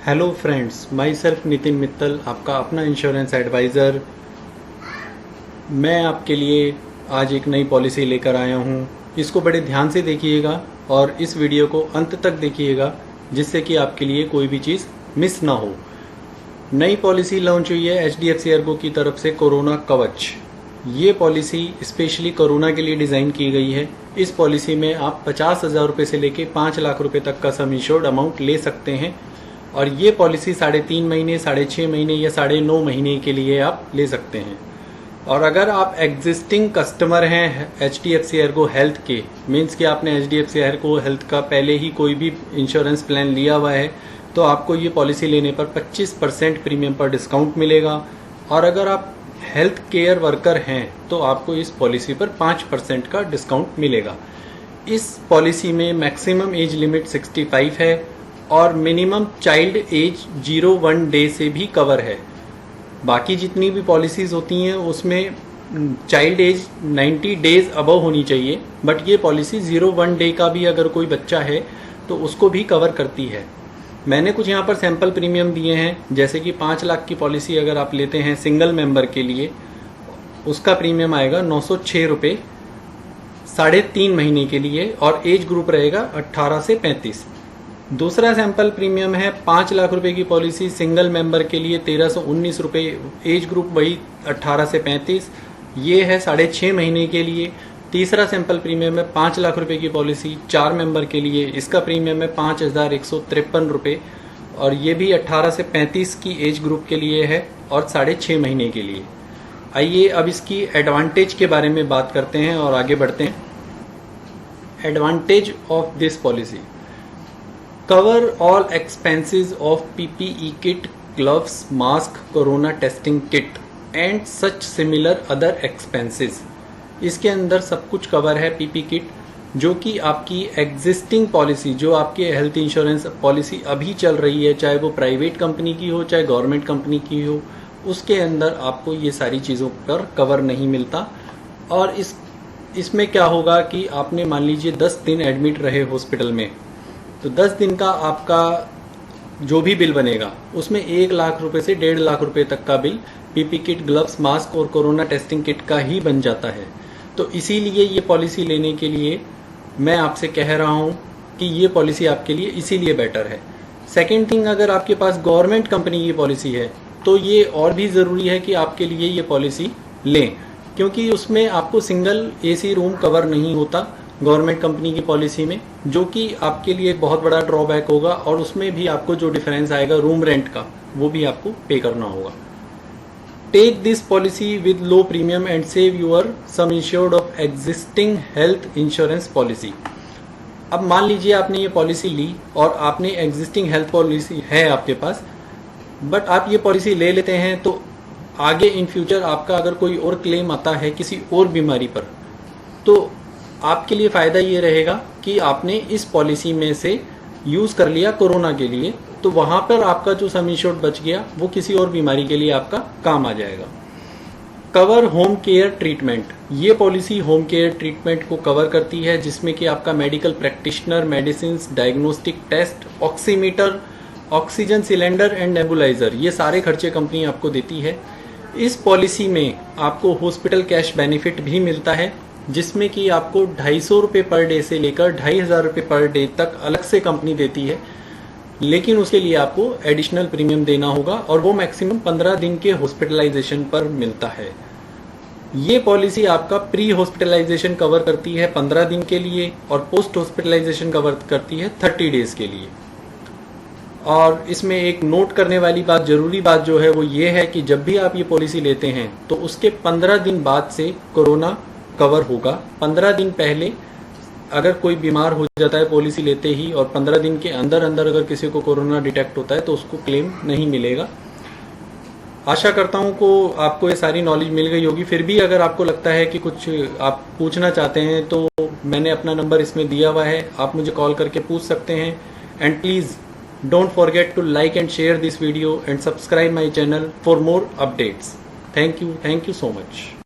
Hello friends, my self Nitin Mittal, आपका अपना insurance adviser. मैं आपके लिए आज एक नई पॉलिसी लेकर आया हूँ। इसको बड़े ध्यान से देखिएगा और इस वीडियो को अंत तक देखिएगा, जिससे कि आपके लिए कोई भी चीज़ मिस ना हो। नई पॉलिसी लॉन्च हुई है HDFC ERGO की तरफ से, कोरोना कवच। ये पॉलिसी स्पेशली कोरोना के लिए डिज़ाइन की गई है। इस पॉलिसी में आप 50,000 रुपये से लेकर 5 लाख रुपये तक का सम इंश्योर्ड अमाउंट ले सकते हैं। और ये पॉलिसी 3.5 महीने, 6.5 महीने या 9.5 महीने के लिए आप ले सकते हैं। और अगर आप एग्जिस्टिंग कस्टमर हैं HDFC ERGO हेल्थ के, मीन्स कि आपने HDFC ERGO हेल्थ का पहले ही कोई भी इंश्योरेंस प्लान लिया हुआ है, तो आपको ये पॉलिसी लेने पर 25% प्रीमियम पर डिस्काउंट मिलेगा। और अगर आप हेल्थ केयर वर्कर हैं तो आपको इस पॉलिसी पर 5% का डिस्काउंट मिलेगा। इस पॉलिसी में मैक्सिमम एज लिमिट 65 है और मिनिमम चाइल्ड एज 0-1 डे से भी कवर है। बाकी जितनी भी पॉलिसीज़ होती हैं उसमें चाइल्ड एज 90 डेज अबव होनी चाहिए, बट ये पॉलिसी 0-1 डे का भी अगर कोई बच्चा है तो उसको भी कवर करती है। मैंने कुछ यहाँ पर सैम्पल प्रीमियम दिए हैं, जैसे कि 5 लाख की पॉलिसी अगर आप लेते हैं सिंगल मेंबर के लिए, उसका प्रीमियम आएगा 906 रुपये 3.5 महीने के लिए और एज ग्रुप रहेगा 18 से 35। दूसरा सैंपल प्रीमियम है 5 लाख रुपए की पॉलिसी सिंगल मेंबर के लिए 1319 रुपये, एज ग्रुप वही 18 से 35, ये है 6.5 महीने के लिए। तीसरा सैंपल प्रीमियम है 5 लाख रुपए की पॉलिसी 4 मेंबर के लिए, इसका प्रीमियम है 5,153 रुपये और ये भी 18 से 35 की एज ग्रुप के लिए है और 6.5 महीने के लिए। आइए अब इसकी एडवांटेज के बारे में बात करते हैं और आगे बढ़ते हैं। Advantage of this policy: cover all expenses of PPE kit, gloves, mask, corona testing kit and such similar other expenses। इसके अंदर सब कुछ कवर है PP किट, जो कि आपकी एग्जिस्टिंग पॉलिसी, जो आपकी हेल्थ इंश्योरेंस पॉलिसी अभी चल रही है, चाहे वो प्राइवेट कंपनी की हो चाहे गवर्नमेंट कंपनी की हो, उसके अंदर आपको ये सारी चीज़ों पर कवर नहीं मिलता। और इसमें क्या होगा कि आपने मान लीजिए 10 दिन एडमिट रहे हॉस्पिटल में, तो 10 दिन का आपका जो भी बिल बनेगा उसमें 1 लाख रुपए से 1.5 लाख रुपए तक का bill PP kit, gloves, mask और कोरोना टेस्टिंग किट का ही बन जाता है। तो इसीलिए ये पॉलिसी लेने के लिए मैं आपसे कह रहा हूँ कि ये पॉलिसी आपके लिए इसीलिए बेटर है। सेकेंड थिंग, अगर आपके पास गवर्नमेंट कंपनी की पॉलिसी है तो ये और भी ज़रूरी है कि आपके लिए ये पॉलिसी लें, क्योंकि उसमें आपको सिंगल AC रूम कवर नहीं होता गवर्नमेंट कंपनी की पॉलिसी में, जो कि आपके लिए बहुत बड़ा ड्रॉबैक होगा। और उसमें भी आपको जो डिफरेंस आएगा रूम रेंट का, वो भी आपको पे करना होगा। Take this policy with low premium and save your sum insured of existing health insurance policy. अब मान लीजिए आपने ये पॉलिसी ली और आपने एग्जिस्टिंग हेल्थ पॉलिसी है आपके पास, बट आप ये पॉलिसी ले लेते हैं तो आगे इन फ्यूचर आपका अगर कोई और क्लेम आता है किसी और बीमारी पर, तो आपके लिए फ़ायदा ये रहेगा कि आपने इस पॉलिसी में से यूज़ कर लिया कोरोना के लिए, तो वहाँ पर आपका जो सम इंश्योर्ड बच गया वो किसी और बीमारी के लिए आपका काम आ जाएगा। कवर होम केयर ट्रीटमेंट: ये पॉलिसी होम केयर ट्रीटमेंट को कवर करती है, जिसमें कि आपका medical practitioner, medicine, diagnostic test, oximeter, oxygen cylinder and nebuliser, ये सारे खर्चे कंपनी आपको देती है। इस पॉलिसी में आपको हॉस्पिटल कैश बेनिफिट भी मिलता है, जिसमें कि आपको 250 रुपये पर डे से लेकर 2,500 रुपये पर डे तक अलग से कंपनी देती है, लेकिन उसके लिए आपको एडिशनल प्रीमियम देना होगा और वो मैक्सिमम 15 दिन के हॉस्पिटलाइजेशन पर मिलता है। ये पॉलिसी आपका प्री हॉस्पिटलाइजेशन कवर करती है 15 दिन के लिए और पोस्ट हॉस्पिटलाइजेशन कवर करती है 30 डेज के लिए। और इसमें एक नोट करने वाली बात, जरूरी बात जो है वो ये है कि जब भी आप ये पॉलिसी लेते हैं तो उसके 15 दिन बाद से कोरोना कवर होगा। 15 दिन पहले अगर कोई बीमार हो जाता है पॉलिसी लेते ही और 15 दिन के अंदर अंदर अगर किसी को कोरोना डिटेक्ट होता है तो उसको क्लेम नहीं मिलेगा। आशा करता हूँ को आपको ये सारी नॉलेज मिल गई होगी। फिर भी अगर आपको लगता है कि कुछ आप पूछना चाहते हैं तो मैंने अपना नंबर इसमें दिया हुआ है, आप मुझे कॉल करके पूछ सकते हैं। And please don't forget to like and share this video and subscribe my channel for more updates. Thank you so much.